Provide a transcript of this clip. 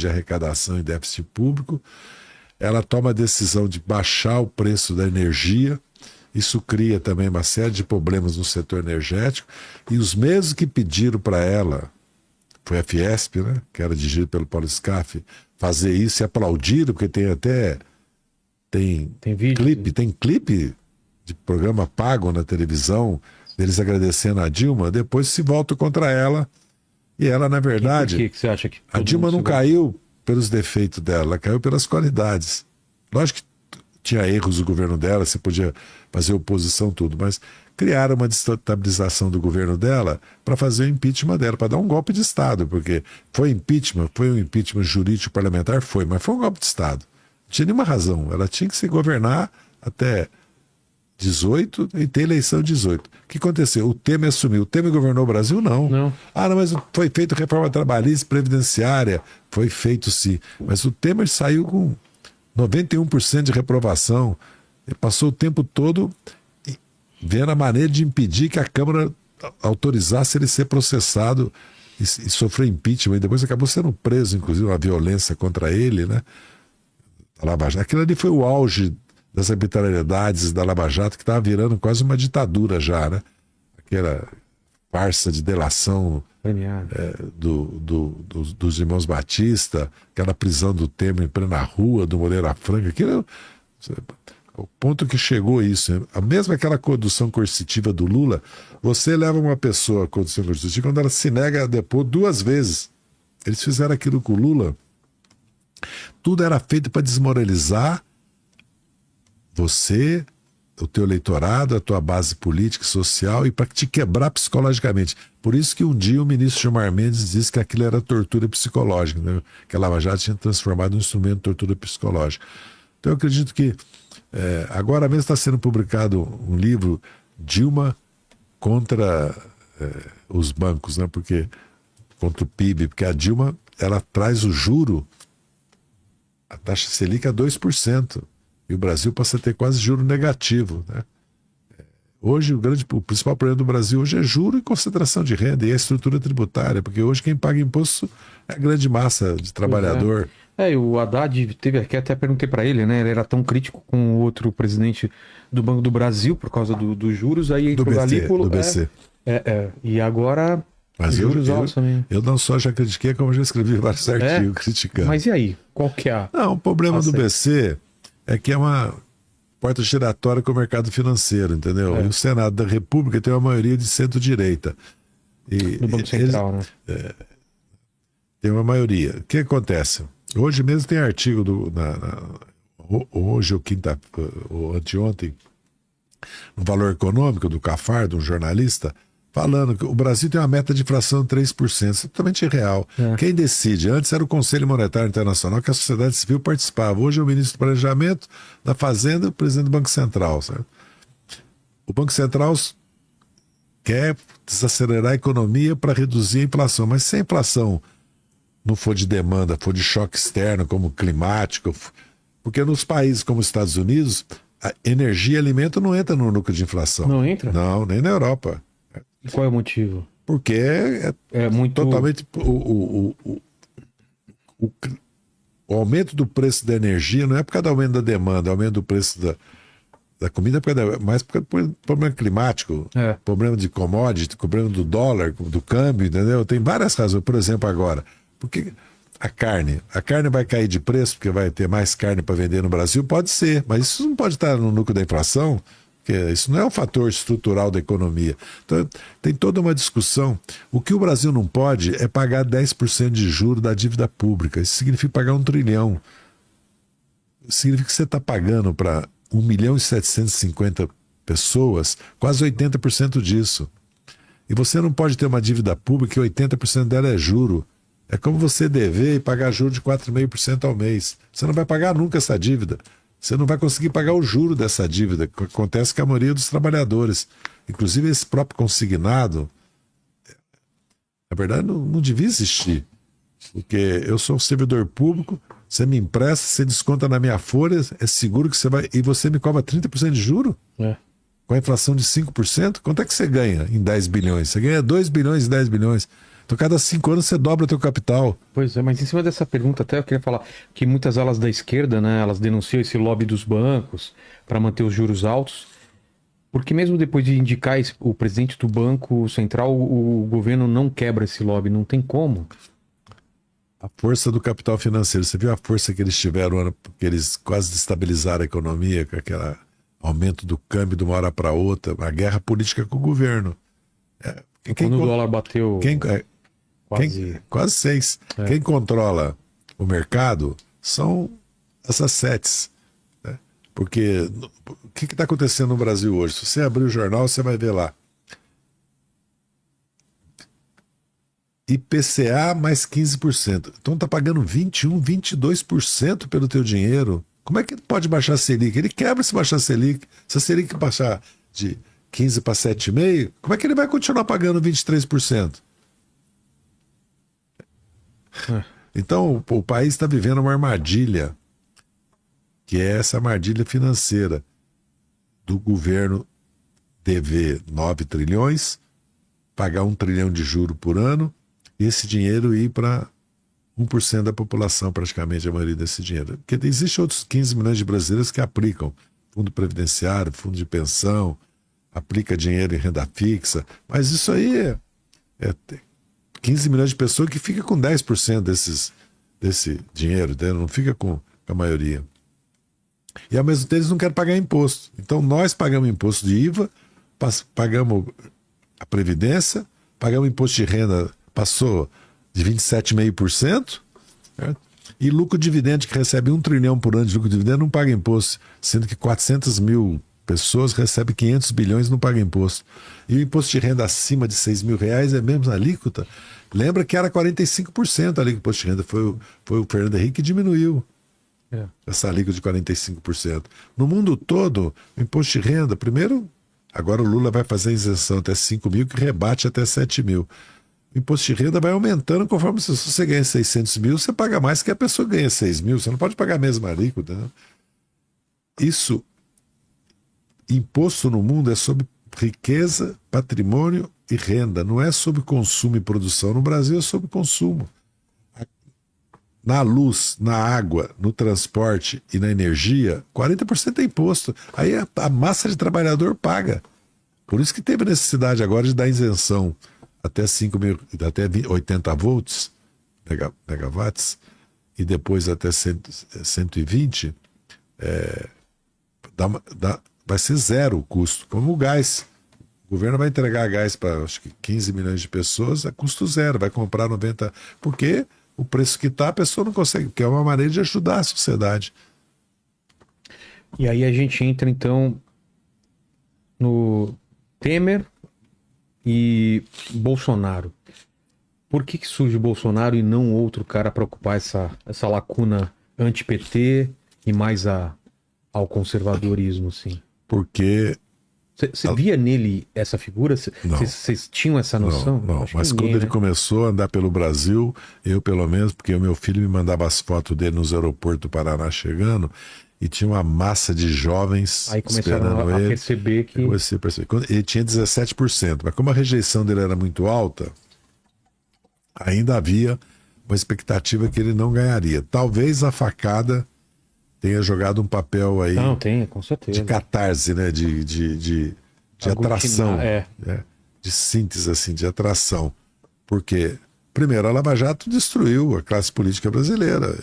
de arrecadação e déficit público. Ela toma a decisão de baixar o preço da energia. Isso cria também uma série de problemas no setor energético. E os mesmos que pediram para ela, foi a Fiesp, né, que era dirigida pelo Paulo Scaff, fazer isso e aplaudiram, porque tem vídeo, clipe, tem clipe de programa pago na televisão, deles agradecendo a Dilma, depois se volta contra ela. E ela, na verdade, por que você acha que a Dilma não caiu pelos defeitos dela, ela caiu pelas qualidades. Lógico que tinha erros do governo dela, você podia fazer oposição, tudo, mas criaram uma desestabilização do governo dela para fazer o impeachment dela, para dar um golpe de Estado, porque foi um impeachment jurídico parlamentar, mas foi um golpe de Estado. Não tinha nenhuma razão, ela tinha que se governar até 18 e ter eleição 18. O que aconteceu? O Temer assumiu. O Temer governou o Brasil? Não. Não, mas foi feito reforma trabalhista, previdenciária. Foi feito sim. Mas o Temer saiu com 91% de reprovação. Ele passou o tempo todo vendo a maneira de impedir que a Câmara autorizasse ele ser processado e sofrer impeachment. E depois acabou sendo preso, inclusive, uma violência contra ele, né? Aquilo ali foi o auge das arbitrariedades da Lava Jato, que estava virando quase uma ditadura já, né? Aquela farsa de delação dos irmãos Batista, aquela prisão do Temer em plena rua, do Moreira Franco, aquilo, o ponto que chegou isso, né? Mesmo aquela condução coercitiva do Lula, você leva uma pessoa à condução coercitiva quando ela se nega a depor 2 vezes. Eles fizeram aquilo com o Lula. Tudo era feito para desmoralizar você, o teu eleitorado, a tua base política e social, e para te quebrar psicologicamente. Por isso que um dia o ministro Gilmar Mendes disse que aquilo era tortura psicológica, né? Que a Lava Jato tinha transformado um instrumento de tortura psicológica. Então eu acredito que agora mesmo está sendo publicado um livro, Dilma contra os bancos, né? Contra o PIB, porque a Dilma ela traz o juro, a taxa Selic a 2%. E o Brasil passa a ter quase juro negativo, né? Hoje, o principal problema do Brasil hoje é juro e concentração de renda e a estrutura tributária, porque hoje quem paga imposto é a grande massa de trabalhador. E o Haddad teve aqui, até perguntei para ele, né? Ele era tão crítico com o outro presidente do Banco do Brasil por causa dos juros, aí do BC. E agora mas juros altos também. Eu não só já critiquei, como já escrevi vários artigos criticando. Mas e aí? Qual que é Não, o problema do BC é que é uma porta giratória com o mercado financeiro, entendeu? E o Senado da República tem uma maioria de centro-direita. No Banco Central, né? Tem uma maioria. O que acontece? Hoje mesmo tem artigo hoje ou anteontem, no Valor Econômico do Cafar, de um jornalista, falando que o Brasil tem uma meta de inflação de 3%, isso é totalmente irreal. Quem decide? Antes era o Conselho Monetário Internacional, que a sociedade civil participava. Hoje é o ministro do Planejamento, da Fazenda, o presidente do Banco Central. Certo? O Banco Central quer desacelerar a economia para reduzir a inflação, mas se a inflação não for de demanda, for de choque externo, como climático, porque nos países como os Estados Unidos, a energia e alimento não entra no núcleo de inflação. Não entra? Não, nem na Europa. Qual é o motivo? Porque é muito totalmente o aumento do preço da energia não é por causa do aumento da demanda, é o aumento do preço da comida, mais por causa do problema climático, problema de commodity, problema do dólar, do câmbio, entendeu? Tem várias razões. Por exemplo, agora, porque a carne vai cair de preço porque vai ter mais carne para vender no Brasil? Pode ser, mas isso não pode estar no núcleo da inflação. Isso não é um fator estrutural da economia. Então, tem toda uma discussão. O que o Brasil não pode é pagar 10% de juros da dívida pública. Isso significa pagar 1 trilhão. Significa que você está pagando para 1.750.000 pessoas quase 80% disso. E você não pode ter uma dívida pública e 80% dela é juro. É como você dever e pagar juros de 4,5% ao mês. Você não vai pagar nunca essa dívida. Você não vai conseguir pagar o juro dessa dívida, que acontece com a maioria dos trabalhadores. Inclusive esse próprio consignado, na verdade não devia existir. Porque eu sou um servidor público, você me empresta, você desconta na minha folha, é seguro que você vai... E você me cobra 30% de juro? Com a inflação de 5%? Quanto é que você ganha em 10 bilhões? Você ganha 2 bilhões e 10 bilhões. Então, cada 5 anos você dobra o teu capital. Pois é, mas em cima dessa pergunta até eu queria falar que muitas alas da esquerda, né, elas denunciam esse lobby dos bancos para manter os juros altos, porque mesmo depois de indicar o presidente do Banco Central, o governo não quebra esse lobby, não tem como. A força do capital financeiro, você viu a força que eles tiveram, porque eles quase destabilizaram a economia, com aquele aumento do câmbio de uma hora para outra, a guerra política com o governo. Quando o dólar bateu quase 6. Quem controla o mercado são essas setes. Né? Porque o que está acontecendo no Brasil hoje? Se você abrir o jornal, você vai ver lá. IPCA mais 15%. Então tá pagando 21%, 22% pelo teu dinheiro. Como é que ele pode baixar a Selic? Ele quebra se baixar a Selic. Se a Selic baixar de 15 para 7,5%, como é que ele vai continuar pagando 23%? Então o país está vivendo uma armadilha, que é essa armadilha financeira do governo dever 9 trilhões, pagar 1 trilhão de juro por ano, e esse dinheiro ir para 1% da população, praticamente a maioria desse dinheiro. Porque existem outros 15 milhões de brasileiros que aplicam fundo previdenciário, fundo de pensão, aplica dinheiro em renda fixa, mas isso aí é 15 milhões de pessoas que ficam com 10% desse dinheiro, entendeu? Não fica com a maioria. E ao mesmo tempo eles não querem pagar imposto. Então nós pagamos imposto de IVA, pagamos a Previdência, pagamos imposto de renda, passou de 27,5%, certo? E lucro dividendo, que recebe 1 trilhão por ano de lucro dividendo, não paga imposto, sendo que 400 mil pessoas recebem 500 bilhões e não pagam imposto. E o imposto de renda acima de 6 mil reais é mesmo a alíquota. Lembra que era 45% a alíquota de imposto de renda, foi o Fernando Henrique que diminuiu essa alíquota de 45%. No mundo todo, o imposto de renda, primeiro, agora o Lula vai fazer a isenção até 5 mil, que rebate até 7 mil. O imposto de renda vai aumentando conforme se você ganha 600 mil, você paga mais que a pessoa ganha 6 mil. Você não pode pagar a mesma alíquota. Né? Isso, imposto no mundo é sobre riqueza, patrimônio e renda. Não é sobre consumo e produção. No Brasil é sobre consumo. Na luz, na água, no transporte e na energia, 40% é imposto. Aí a massa de trabalhador paga. Por isso que teve necessidade agora de dar isenção até 5 mil, até 80 volts, megawatts, e depois até 120, vai ser zero o custo, como o gás. O governo vai entregar gás para acho que 15 milhões de pessoas a custo zero, vai comprar 90, porque o preço que está, a pessoa não consegue, porque é uma maneira de ajudar a sociedade. E aí a gente entra então no Temer e Bolsonaro. Por que surge Bolsonaro e não outro cara para ocupar essa lacuna anti-PT e mais ao conservadorismo, assim? Porque... Você via nele essa figura? Vocês tinham essa noção? Não, mas quando ele começou a andar pelo Brasil, eu pelo menos, porque o meu filho me mandava as fotos dele nos aeroportos do Paraná chegando, e tinha uma massa de jovens aí começaram a perceber que... Ele tinha 17%, mas como a rejeição dele era muito alta, ainda havia uma expectativa que ele não ganharia. Talvez a facada tenha jogado um papel aí... Não, tem, com certeza. De catarse, né? De atração. De síntese, assim, de atração. Porque, primeiro, a Lava Jato destruiu a classe política brasileira.